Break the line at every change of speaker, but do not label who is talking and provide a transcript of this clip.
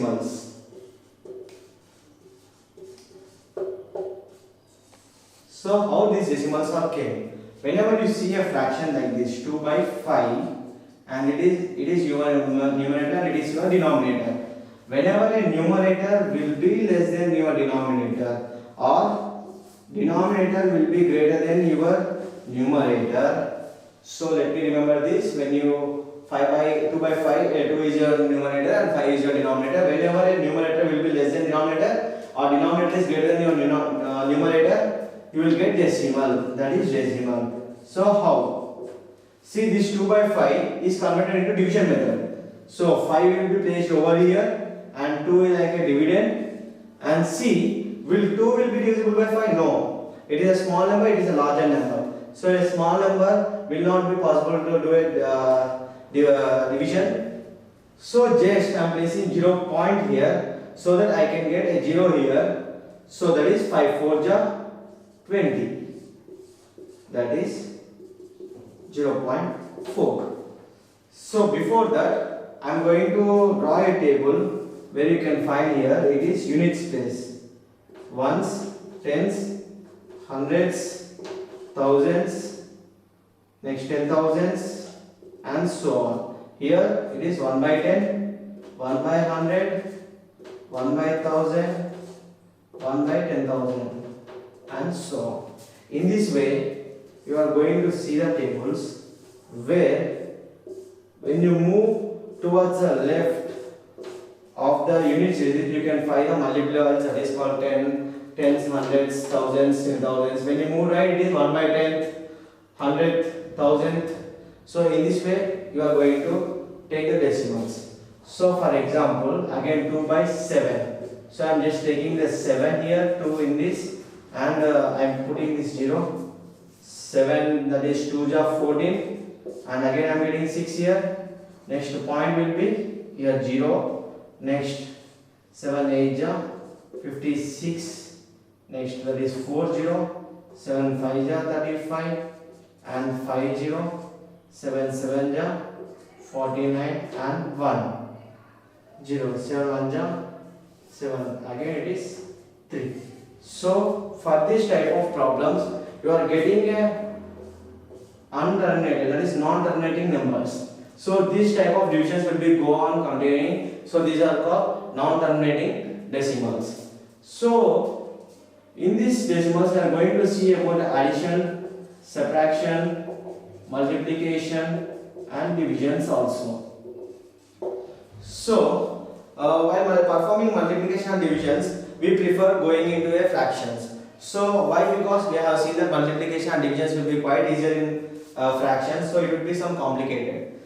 decimals. So how these decimals are came? Whenever you see a fraction like this 2 by 5 and it is your numerator and it is your denominator. Whenever a numerator will be less than your denominator or denominator will be greater than your numerator. So let me remember this. When you 5 by 2 by 5, 2 is your numerator and 5 is your denominator. Whenever a numerator will be less than denominator or denominator is greater than your numerator, you will get decimal. That is decimal. So how? See, this 2 by 5 is converted into division method. So 5 will be placed over here and 2 is like a dividend. And see, will 2 will be divisible by 5? No. It is a small number, it is a larger number. So a small number will not be possible to do a division. So just I am placing 0 point here so that I can get a 0 here. So that is 5 4 ja 20. That is 0.4. So before that, I am going to draw a table where you can find here it is units place. Ones, tens, hundreds, thousands, next 10,000s and so on. Here it is 1 by 10, 1 by 100, 1 by 1000, 1 by 10,000 and so on. In this way, you are going to see the tables where when you move towards the left of the unit series, you can find the multipliers, that is called 10, tens, hundreds, thousands, 10,000s. When you move right, it is 1 by 10th, 100th, 1000th. So in this way, you are going to take the decimals. So for example, again 2 by 7. So I am just taking the 7 here, 2 in this, and I am putting this 0. 7, that is 2 ja 14, and again I am getting 6 here. Next point will be here 0. Next 7 8 ja 56. Next that is 4 0. 7 5 ja 35, and 5 0. 7 7 ja 49 and 1 0. 7 1 ja 7. Again it is 3. So for this type of problems, you are getting a unternated, that is non-terminating numbers. So this type of divisions will be go on continuing. So these are called non-terminating decimals. So in these decimals, we are going to see about addition, subtraction, multiplication and divisions also. So while performing multiplication and divisions, we prefer going into a fractions. So why? Because we have seen that multiplication and divisions will be quite easier in fractions, so it will be some complicated.